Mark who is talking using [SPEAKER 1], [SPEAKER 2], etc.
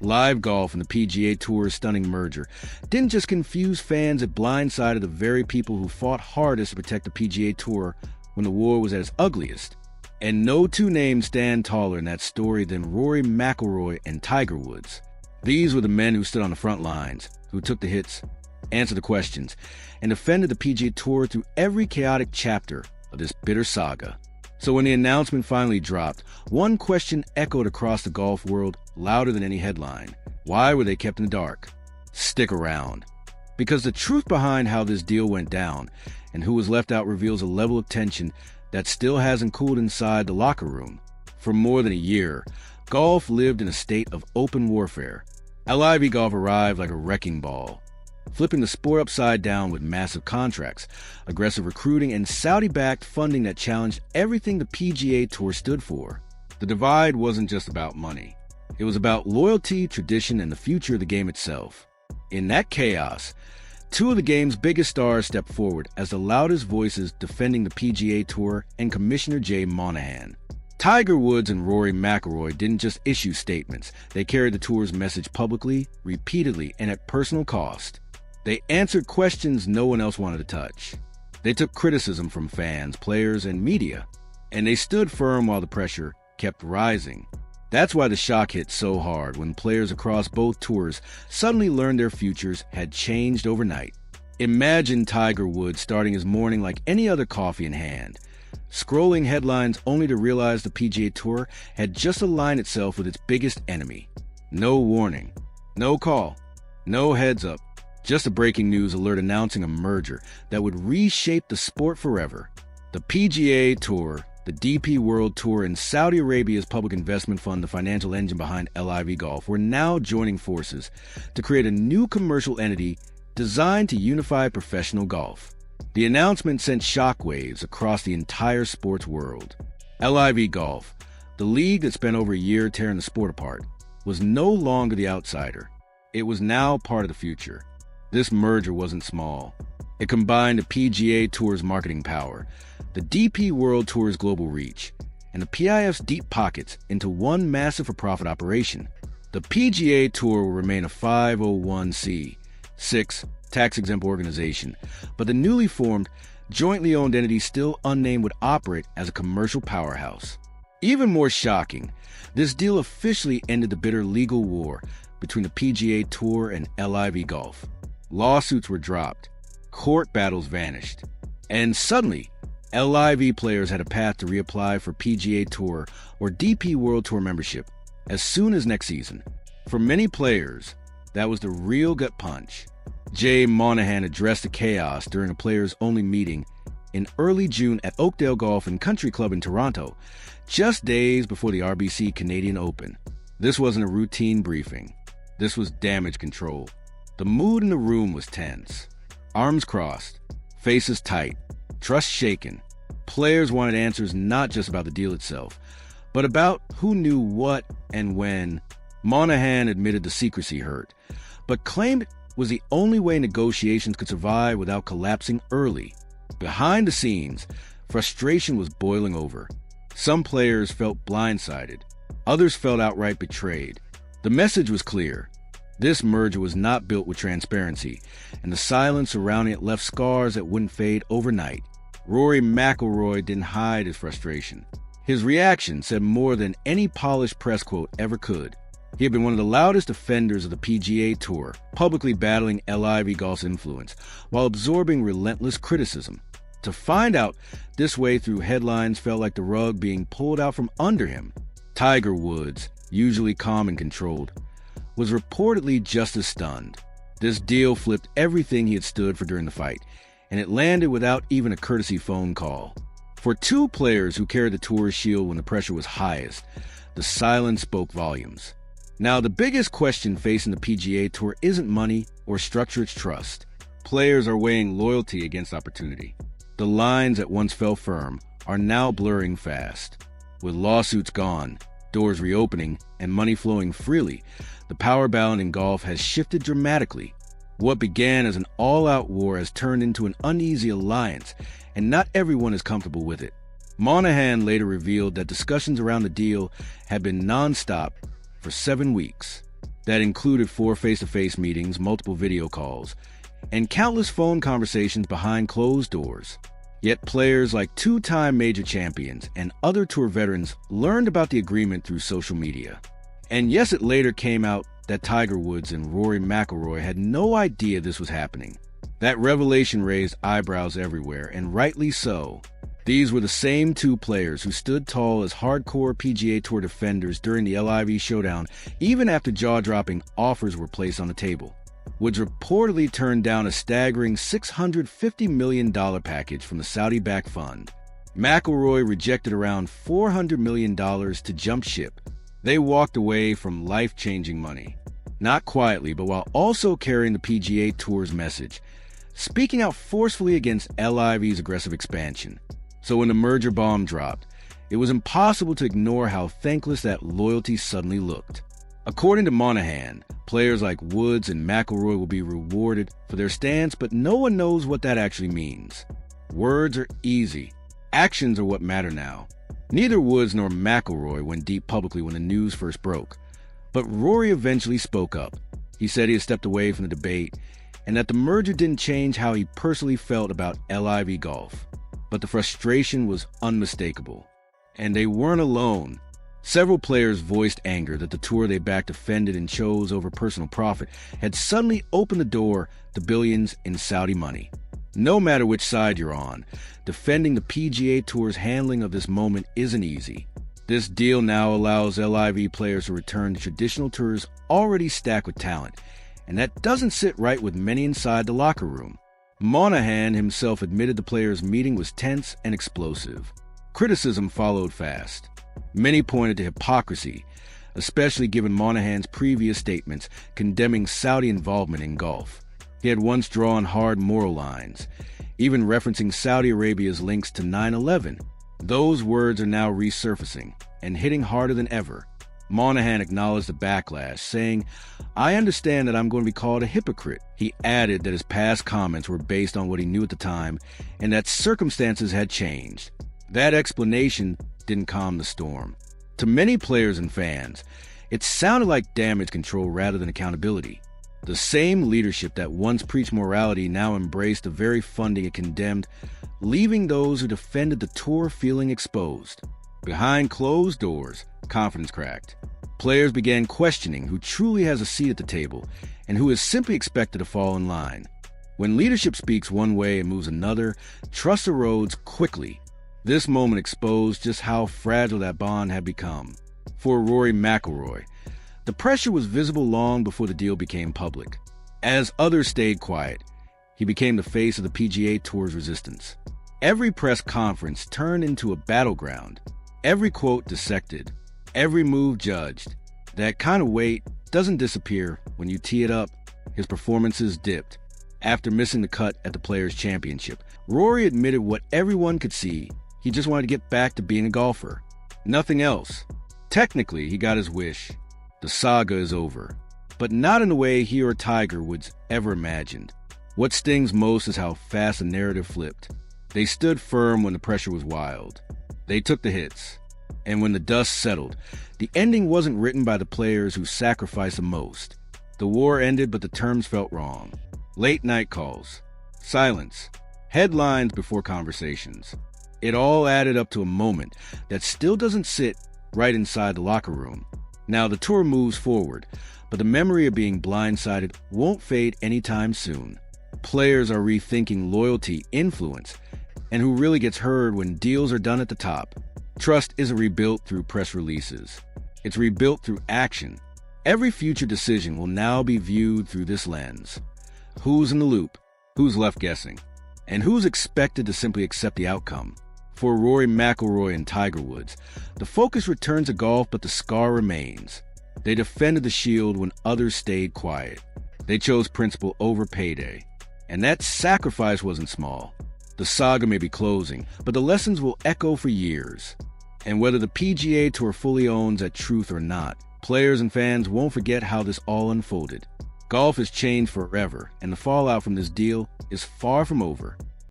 [SPEAKER 1] LIVGolf and the PGA Tour's stunning merger didn't just confuse fans, it blindsided the very people who fought hardest to protect the PGA Tour when the war was at its ugliest. And no two names stand taller in that story than Rory McIlroy and TigerWoods. These were the men who stood on the front lines, who took the hits, answered the questions, and defended the PGA Tour through every chaotic chapter of this bitter saga. So when the announcement finally dropped, one question echoed across the golf world louder than any headline. Why were they kept in the dark? Stick around. Because the truth behind how this deal went down and who was left out reveals a level of tension that still hasn't cooled inside the locker room. For more than a year, golf lived in a state of open warfare. LIVGolf arrived like a wrecking ball, flipping the sport upside down with massive contracts, aggressive recruiting, and Saudi-backed funding that challenged everything the PGA Tour stood for. The divide wasn't just about money. It was about loyalty, tradition, and the future of the game itself. In that chaos, two of the game's biggest stars stepped forward as the loudest voices defending the PGA Tour and Commissioner Jay Monahan. Tiger Woods and Rory McIlroy didn't just issue statements. They carried the tour's message publicly, repeatedly, and at personal cost. They answered questions no one else wanted to touch. They took criticism from fans, players, and media, and they stood firm while the pressure kept rising. That's why the shock hit so hard when players across both tours suddenly learned their futures had changed overnight. Imagine Tiger Woods starting his morning like any other coffee in hand, scrolling headlines only to realize the PGA Tour had just aligned itself with its biggest enemy. No warning, no call, no heads up. Just a breaking news alert announcing a merger that would reshape the sport forever. The PGA Tour, the DP World Tour, and Saudi Arabia's public investment fund, the financial engine behind LIVGolf, were now joining forces to create a new commercial entity designed to unify professional golf. The announcement sent shockwaves across the entire sports world. LIVGolf, the league that spent over a year tearing the sport apart, was no longer the outsider. It was now part of the future. This merger wasn't small. It combined the PGA Tour's marketing power, the DP World Tour's global reach, and the PIF's deep pockets into one massive for-profit operation. The PGA Tour will remain a 501(c)(6) tax-exempt organization, but the newly formed, jointly owned entity still unnamed would operate as a commercial powerhouse. Even more shocking, this deal officially ended the bitter legal war between the PGA Tour and LIVGolf. Lawsuits were dropped, court battles vanished, and suddenly, LIV players had a path to reapply for PGA Tour or DP World Tour membership as soon as next season. For many players, that was the real gut punch. Jay Monahan addressed the chaos during a players-only meeting in early June at Oakdale Golf and Country Club in Toronto, just days before the RBC Canadian Open. This wasn't a routine briefing. This was damage control. The mood in the room was tense. Arms crossed, faces tight, trust shaken. Players wanted answers not just about the deal itself, but about who knew what and when. Monahan admitted the secrecy hurt, but claimed it was the only way negotiations could survive without collapsing early. Behind the scenes, frustration was boiling over. Some players felt blindsided. Others felt outright betrayed. The message was clear. This merger was not built with transparency, and the silence surrounding it left scars that wouldn't fade overnight. Rory McIlroy didn't hide his frustration. His reaction said more than any polished press quote ever could. He had been one of the loudest defenders of the PGA Tour, publicly battling LIVGolf's influence, while absorbing relentless criticism. To find out this way through headlines felt like the rug being pulled out from under him. Tiger Woods, usually calm and controlled, was reportedly just as stunned. This deal flipped everything he had stood for during the fight, and it landed without even a courtesy phone call. For two players who carried the tour's shield when the pressure was highest, the silence spoke volumes. Now, the biggest question facing the PGA Tour isn't money or structure, it's trust. Players are weighing loyalty against opportunity. The lines that once fell firm are now blurring fast. With lawsuits gone, doors reopening, and money flowing freely, the power balance in golf has shifted dramatically. What began as an all-out war has turned into an uneasy alliance, and not everyone is comfortable with it. Monahan later revealed that discussions around the deal had been non-stop for 7 weeks. that included 4 face-to-face meetings, multiple video calls, and countless phone conversations behind closed doors. Yet players like 2-time major champions and other tour veterans learned about the agreement through social media. And yes, it later came out that TigerWoods and Rory McIlroy had no idea this was happening. That revelation raised eyebrows everywhere, and rightly so. These were the same 2 players who stood tall as hardcore PGA Tour defenders during the LIV showdown, even after jaw-dropping offers were placed on the table. Woods reportedly turned down a staggering $650 million package from the Saudi-backed fund. McIlroy rejected around $400 million to jump ship. They walked away from life-changing money. Not quietly, but while also carrying the PGA Tour's message, speaking out forcefully against LIV's aggressive expansion. So when the merger bomb dropped, it was impossible to ignore how thankless that loyalty suddenly looked. According to Monahan, players like Woods and McIlroy will be rewarded for their stance, but no one knows what that actually means. Words are easy. Actions are what matter now. Neither Woods nor McIlroy went deep publicly when the news first broke, but Rory eventually spoke up. He said he had stepped away from the debate and that the merger didn't change how he personally felt about LIVGolf. But the frustration was unmistakable. And they weren't alone. Several players voiced anger that the tour they backed defended and chose over personal profit had suddenly opened the door to billions in Saudi money. No matter which side you're on, defending the PGA Tour's handling of this moment isn't easy. This deal now allows LIV players to return to traditional tours already stacked with talent, and that doesn't sit right with many inside the locker room. Monahan himself admitted the players' meeting was tense and explosive. Criticism followed fast. Many pointed to hypocrisy, especially given Monahan's previous statements condemning Saudi involvement in golf. He had once drawn hard moral lines, even referencing Saudi Arabia's links to 9/11. Those words are now resurfacing and hitting harder than ever. Monahan acknowledged the backlash, saying, "I understand that I'm going to be called a hypocrite." He added that his past comments were based on what he knew at the time and that circumstances had changed. That explanation didn't calm the storm. To many players and fans, it sounded like damage control rather than accountability. The same leadership that once preached morality now embraced the very funding it condemned, leaving those who defended the tour feeling exposed. Behind closed doors, confidence cracked. Players began questioning who truly has a seat at the table and who is simply expected to fall in line. When leadership speaks one way and moves another, trust erodes quickly. This moment exposed just how fragile that bond had become. For Rory McIlroy, the pressure was visible long before the deal became public. As others stayed quiet, he became the face of the PGA Tour's resistance. Every press conference turned into a battleground. Every quote dissected. Every move judged. That kind of weight doesn't disappear when you tee it up. His performances dipped. After missing the cut at the Players' Championship, Rory admitted what everyone could see. He just wanted to get back to being a golfer. Nothing else. Technically, he got his wish. The saga is over. But not in the way he or TigerWoods ever imagined. What stings most is how fast the narrative flipped. They stood firm when the pressure was wild. They took the hits. And when the dust settled, the ending wasn't written by the players who sacrificed the most. The war ended, but the terms felt wrong. Late night calls. Silence. Headlines before conversations. It all added up to a moment that still doesn't sit right inside the locker room. Now the tour moves forward, but the memory of being blindsided won't fade anytime soon. Players are rethinking loyalty, influence, and who really gets heard when deals are done at the top. Trust isn't rebuilt through press releases. It's rebuilt through action. Every future decision will now be viewed through this lens. Who's in the loop? Who's left guessing? And who's expected to simply accept the outcome? For Rory McIlroy and TigerWoods, the focus returns to golf, but the scar remains. They defended the shield when others stayed quiet. They chose principle over payday. And that sacrifice wasn't small. The saga may be closing, but the lessons will echo for years. And whether the PGA Tour fully owns that truth or not, players and fans won't forget how this all unfolded. Golf has changed forever, and the fallout from this deal is far from over.